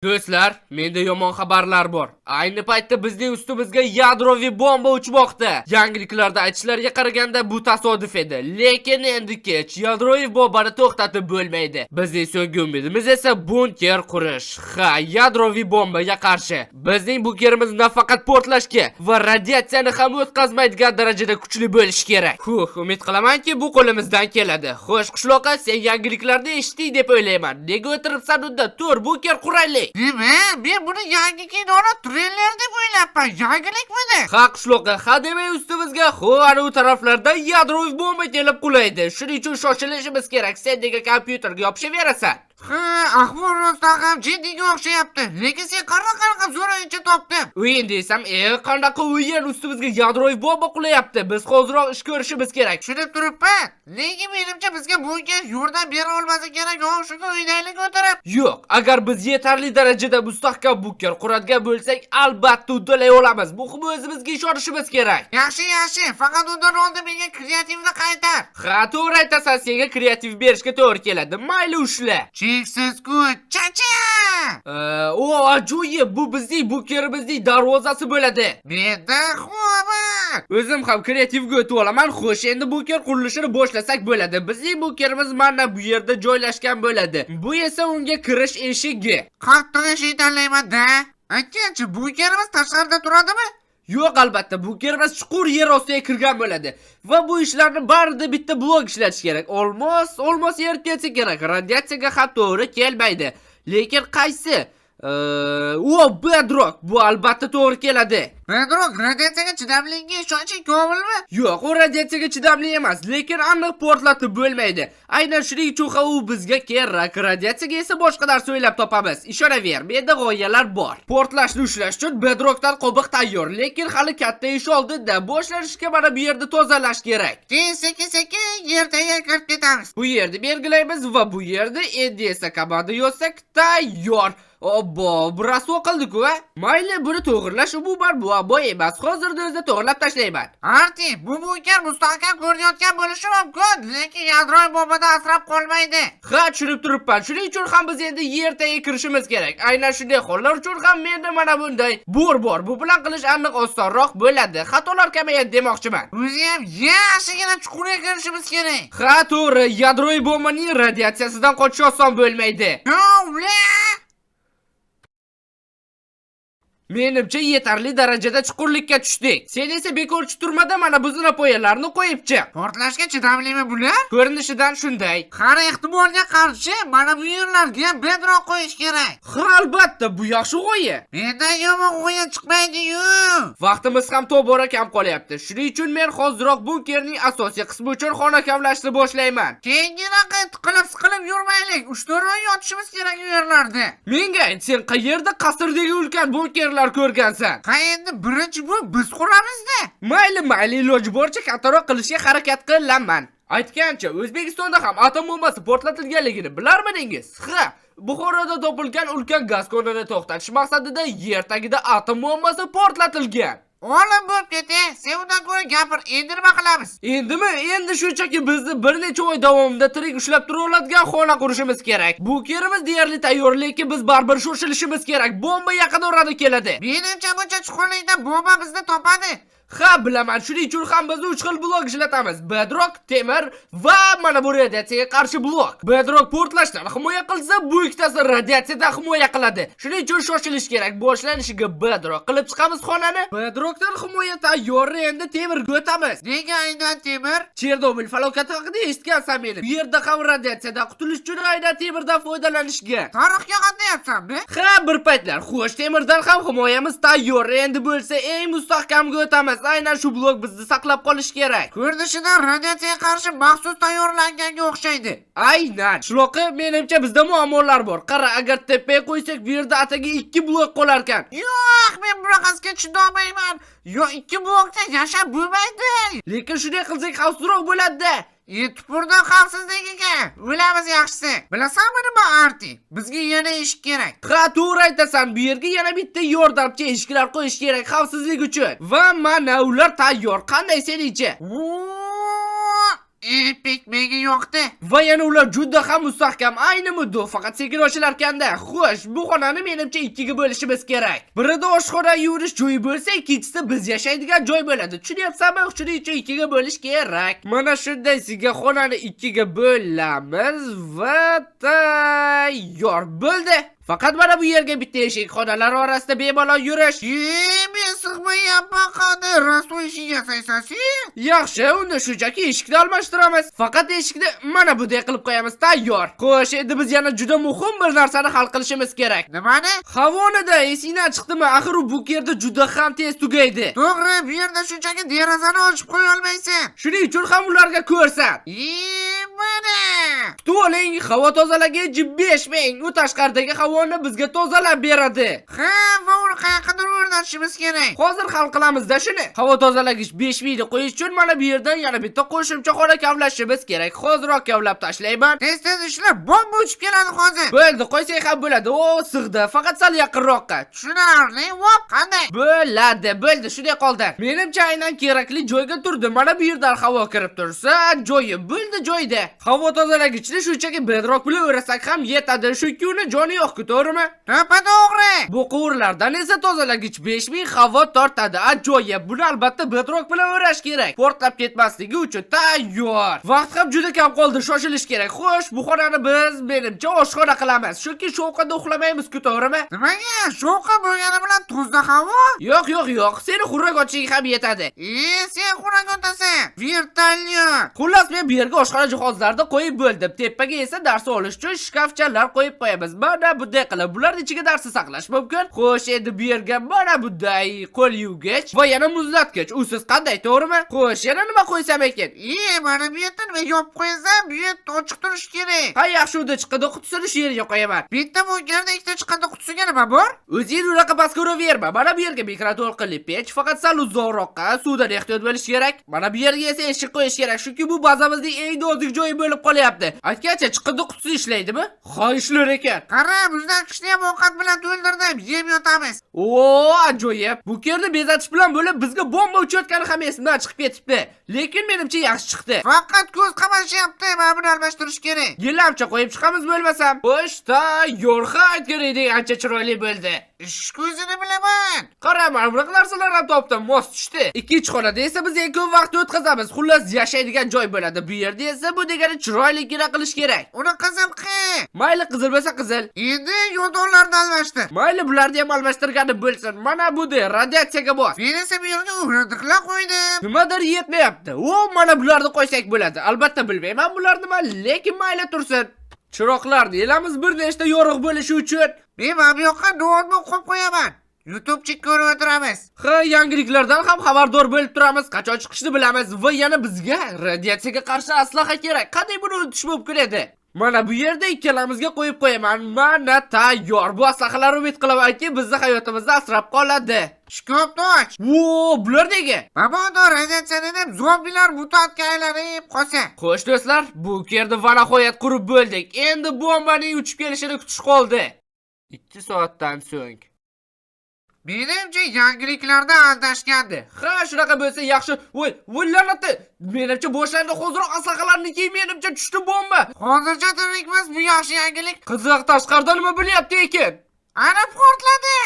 Do'stlar, menda yomon xabarlar bor. Ayni paytda bizning ustimizga yadroviy bomba uchmoqda. Yangiliklarda aytishlariga qaraganda bu tasodif edi, lekin endi kech. Yadroviy bombani to'xtatib bo'lmaydi. Bizning so'nggi umidimiz esa bunker qurish. Ha, yadroviy bombaga qarshi. Bizning bunkerimiz nafaqat portlashga va radiatsiyani ham o'tkazmaydigan darajada kuchli bo'lishi kerak. Umid qilamanki, bu qo'limizdan keladi. Xo'sh, qishloqqa, sen yangiliklarni eshitding deb o'ylayman. Nega o'tiribsan unda? Tur, bunker quraylik. Nima? Men buni yangi kinoni treyler deb o'ylabman. Yangilikmidi? Ha qishloqqa, ha demay ustimizga, ana u taraflarda yadroviy bomba kelib qulaydi. Shuning uchun shoshilishimiz kerak. Sen nega kompyuterga yopishaverasan? Ha, ahvol rostdan ham jiddiga o'xshayapti. Lekin sen qanaqa zo'r o'yinchi topding. O'yin desam, qanaqa o'yin, ustimizga yadroviy bomba qulayapti. Biz hozirroq ish ko'rishimiz kerak. Tushunib turibman. Lekin menimcha bizga bunga yordam bera olmasa kerak. Yo'q, shunga o'ynaylik o'tirib. Yo'q, agar biz yetarli darajada mustahkam bunker quradigan bo'lsak, albatta uddalay olamiz. Muhimi o'zimizga ishonishimiz kerak. Yaxshi. Faqat undan oldin menga kreativni qaytar. Ha, to'g'ri aytasan, senga kreativ berishga to'g'ri keladi. Mayli ushla. Cheksiz kuch. Chacha! O, ajoyib, bu bizning bunkerimizning darvozasi bo'ladi. Menda xubat. O'zim ham kreativga o'tib olaman. Xo'sh, endi bunker qurilishini boshlasak bo'ladi. Bizning bunkerimiz mana bu yerda joylashgan bo'ladi. Bu esa unga kirish eshigi. Qattiq eshik tanlayman-da. Aytganchi, bunkerimiz tashqarida turadimi? Yo'q, albatta, bunkerimiz chuqur yer ostiga kirgan bo'ladi. Va bu ishlarni barida bitta blok ishlatish kerak. Olmos eritsa kerak. Radiatsiyaga ham to'g'ri kelmaydi. Lekin qaysi? Bedrock. Bu albatta to'g'ri keladi. Bedrock radiatsiyaga chidamliga ishonching komilmi? Yo'q, u radiatsiyaga chidamli emas, lekin aniq portlatib bo'lmaydi. Aynan shuning uchun ham u bizga kerak. Radiatsiyaga esa boshqa narsa o'ylab topamiz. Ishonaver, menda g'oyalar bor. Portlashni ushlash uchun bedrockdan qobiq tayyor, lekin hali katta ish oldinda. Boshlanishga mana bu yerda tozalash kerak. Keyin sekin yertaga kirib ketamiz. Bu yerni belgilaymiz va bu yerda endi esa komanda yozsak tayyor. Obbo, biroz o'qildi-ku, a? Mayli, buni to'g'irlash umuman muammo emas. Hozirda o'zida to'g'irlab tashlayman. Arti, bu bunker mustahkam ko'rinayotgan bo'lishi mumkin, lekin yadroviy bombadan asrab qolmaydi. Ha, tushunib turibman. Shuning uchun ham biz endi yer tagiga kirishimiz kerak. Aynan shunday hollar uchun ham menda mana bunday bor. Bu bilan qilish aniq osonroq bo'ladi. Xatolar kamayadi demoqchiman. O'zi ham yaxshigina chuqurga kirishimiz kerak. Ha, to'g'ri. Yadroviy bombaning radiatsiyasidan qochish oson bo'lmaydi. Menimcha yetarli darajada chuqurlikka tushdik. Sen esa bekorchi turmada mana bu zinapoyalarni qo'yibchi. Portlashga chidamlimi bular? Ko'rinishidan shunday. Har ehtimolga qarshi mana bu yerlarga bedrock qo'yish kerak. Ha, albatta, bu yaxshi g'oya. Mendan yomon g'oya chiqmaydi-yu. Vaqtimiz ham tobora kam qolyapti. Shuning uchun men hozirroq bunkerning asosiy qismi uchun xonakamlashni boshlayman. Keyinroq siqilib yurmaylik. 3-4 oy yotishimiz kerak u yerlarda. Menga ayt, sen qayerda qasrdagi ulkan bunkerlar ko'rgansan? Qayerda birinchi bu biz quramizda. Mayli, iloji boricha kattaroq qilishga harakat qilaman. Aytgancha, O'zbekistonda ham atom bombasi portlatilganligini bilarmidingiz? Ha, Buxoroda topilgan ulkan gaz konini to'xtatish maqsadida yer tagida atom bombasi portlatilgan. Olim bo'lib ketay, sen undan ko'ra gapir, endi nima qilamiz? Endimi? Endi shunchaki bizni bir necha oy davomida tirik ushlab tura oladigan xona qurishimiz kerak. Bunkerimiz deyarli tayyor, lekin biz baribir shoshilishimiz kerak. Bomba yaqin orada keladi. Menimcha buncha chuqurlikda bomba bizni topadi. Ha, bilaman, shuning uchun ham biz 3 xil blok ishlatamiz. Bedrock, temir va mana bu radiatsiyaga qarshi blok. Bedrock portlashdan himoya qilsa, bu ikkitasi radiatsiyadan himoya qiladi. Shuning uchun shoshilish kerak. Boshlanishiga bedrock qilib chiqamiz xonani. Bedrockdan himoya tayyor, endi temirga o'tamiz. Nega aynan temir? Chernobil falokati haqida eshitgansan meni. Bu yerda ham radiatsiyadan qutulish uchun aynan temirdan foydalanishga. Tarixga qatnayapsanmi? Ha, bir paytlar. Xo'sh, temirdan ham himoyamiz tayyor. Endi bo'lsa eng mustahkamga o'tamiz. Aynan shu blok bizni saqlab qolish kerak. Ko'rinishidan radiatsiyaga qarshi maxsus tayyorlanganga o'xshaydi. Aynan. Shuloqi, menimcha bizda muammolar bor. Qara, agar tepaga qo'ysak, bu yerda ataga 2 blok qolar ekan. Yo'q, men bunaqasiga chidolmayman. Yo'q, 2 blokda yashab bo'lmaydi. Lekin shunday qilsak xavfsizroq bo'ladi-da. Tupurdan xavfsizligiga o'lamiz yaxshisi. Bilasanmi nima Arti? Bizga yana eshik kerak. Ha, to'g'ri aytasan. Bu yerga yana bitta yordamchi eshiklar qo'yish kerak xavfsizlik uchun. Va mana ular tayyor. Qanday seningcha? pek menga yoqdi. Va yana ular juda ham mustahkam, ayni muddo, faqat sekin ochilarkanda. Xo'sh, bu xonani menimcha ikkiga bo'lishimiz kerak. Birida oshxona yurish joyi bo'lsa, ikkinchisida biz yashaydigan joy bo'ladi. Tushunyapsanmi? Shuning uchun ikkiga bo'lish kerak. Mana shunday sizga xonani ikkiga bo'lamiz va tayyor bo'ldi. Faqat mana bu yerga bitta eshik, xonalar orasida bemalol yurish. Men sig'mayapman qani, rasul ishing yasaysan sen? Yaxshi, unda shunchaki eshikni almashtiramiz. Faqat eshikni mana bunday qilib qo'yamiz, tayyor. Xo'sh, endi biz yana juda muhim bir narsani hal qilishimiz kerak. Nimani? Havonida esingdan chiqdimi? Axir u bu yerda juda ham tez tugaydi. To'g'ri, bu yerda shunchaki derazani ochib qo'ya olmaysan. Shuning uchun ham ularga ko'rsat. Mana. Kutib oling, havo tozalagich 5000. U tashqaridagi havoni bizga tozalab beradi. Ha, va uni qayergadir o'rnatishimiz kerak. Hozir hal qilamiz-da shuni. Havo tozalagich 5000 ni qo'yish uchun mana bu yerdan yana bitta qo'shimcha xona kavlashimiz kerak. Hoziroq kavlab tashlayman. Tez ishlab, bomba uchib keladi hozir. Bo'ldi, qo'ysang ham bo'ladi. O, sig'di. Faqat sal yaqinroqqa. Tushunarli, vop, qanday? Bo'ldi, shunday qoldi. Menimcha aynan kerakli joyga turdi. Mana bu yerdan havo kirib tursa, joyi bo'ldi joyda. Havo tozalagichni shunchaki bedroq bilan o'rasak ham yetadi. Chunki uni joni yo'q-ku, to'g'rimi? To'g'ri. Bu quvurlardan esa tozalagich 5000 havo tortadi. Ajoyib. Buni albatta bedroq bilan o'rash kerak. Portlab ketmasligi uchun tayyor. Vaqt ham juda kam qoldi, shoshilish kerak. Xo'sh, bu xonani biz menimcha oshxona qilamiz. Chunki shovqinda uxlamaymiz-ku, to'g'rimi? Nimaga? Shovqin bo'lgani bilan tuzda havo? Yo'q. Seni xurrak ochishing ham yetadi. Sen xurrak otasan. Vertolyot. Xullas, men bu yerga oshxona jihozlarini qo'yib bo'ldim. Tepaga esa dars olish uchun shkafchalar qo'yib qo'yamiz. Mana bunday qilib, bularning ichiga darsni saqlash mumkin. Xo'sh, endi bu yerga mana bunday qo'l yuvgich va yana muzlatgich. Usiz qanday, to'g'rimi? Xo'sh, yana nima qo'ysam ekan? Mana bu yerda nima yopib qo'ysam, bu yerda ochiq turish kerak. Ha, yaxshi, unda chiqadi qutisini shu yerga qo'yaman. Bitta bu yerda ikkita chiqadi qutisiga nima bor? O'zing unaqa past ko'raverma. Mana bu yerga mikroto'lqinli pech, faqat sal uzoqroqqa suvdan ehtiyot bo'lish kerak. Mana bu yerga esa eshik qo'yish kerak, chunki bu bazamizning eng nozik joyi bo'lib qolyapti. Aytgancha, chiqindi qutisi ishlaydimi? Ha, ishlar ekan. Qara, muzlatgichni ham ovqat bilan to'ldirdim, yeb yotamiz. O, ajoyib. Bu yerni bezatish bilan bo'lib bizga bomba uchayotgani ham esimdan chiqib ketibdi. Lekin menimcha yaxshi chiqdi. Faqat ko'z qamashyapti, mana buni almashtirish kerak. Gilamcha qo'yib chiqamiz bo'lmasam. Xo'sh, tayyor. Aytgan eding, ancha chiroyli bo'ldi. Ish ko'zini bilaman. Qara, mana bunaqa narsalar ham topdim, mos tushdi. Ikkinchi xonada esa biz eng ko'p vaqt o'tkazamiz. Xullas, yashaydigan joy bo'ladi. Bu yerda esa bu degani chiroyligina qilish kerak. Uni qizil qil. Mayli, qizil bo'lsa qizil. Endi yodonlarni almashtir. Mayli, bularni ham almashtirgani bo'lsin. Mana bu de radiatsiyaga bos. Men esa bu yerga o'rindiqlar qo'ydim. Nimadir yetmayapti. O, mana bularni qo'ysak bo'ladi. Albatta bilmayman bular nima, lekin mayli tursin. Chiroqlarni elamiz bir nechta yorug' bo'lishi uchun. Men mana bu yoqqa notebook qo'yib qo'yaman. YouTube'chi ko'rib o'tiramiz. Ha, yangiliklardan ham xabardor bo'lib turamiz, qachon chiqishni bilamiz va yana bizga radiatsiyaga qarshi aslaha kerak. Qanday buni unutish mumkin edi? Mana bu yerda ikkalamizga qo'yib qo'yaman. Mana tayyor. Bu aslahalar umid qilamanki, bizni hayotimizni asrab qoladi. Shkafni och. Vo, bular nega? Mabodo radiatsiyadan deb zombilar mutantga aylanib qolsa. Xo'sh do'stlar, bu yerda va nihoyat qurib bo'ldik. Endi bombaning uchib kelishini kutish qoldi. 2 soatdan so'ng. Menimcha yangiliklarda aldashgandi. Ha, shunaqa bo'lsa yaxshi. Voy, la'nati. Menimcha boshlandi hoziroq aslahalarni kiy, menimcha tushdi bomba. Hozircha tirikmiz, bu yaxshi yangilik. Qiziq, tashqarida nima bo'lyapti ekan? Ana portladi.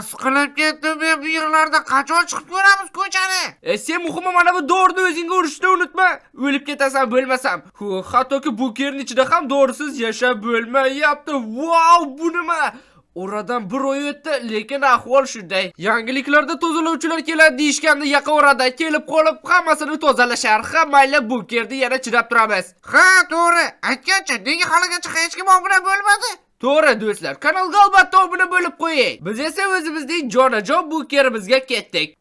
Siqilib ketdim men bu yerlarda qachon chiqib ko'ramiz ko'chani? Sen muhimi mana bu dorini o'zingga urishni unutma. O'lib ketasan bo'lmasam. Hattoki bu yerning ichida ham dorisiz yashab bo'lmayapti. Wow, bu nima? Oradan bir oy o'tdi, lekin ahvol shunday. Yangiliklarda tozalovchilar keladi deyishganda yaqin orada kelib qolib hammasini tozalashar. Mayli bu yerda yana chidab turamiz. Ha, to'g'ri. Aytgancha, nega haligacha hech kim obuna bo'lmadi? To'g'ri do'stlar, kanalga albatta obuna bo'lib qo'ying. Biz esa o'zimizning jonajon bu yerimizga ketdik.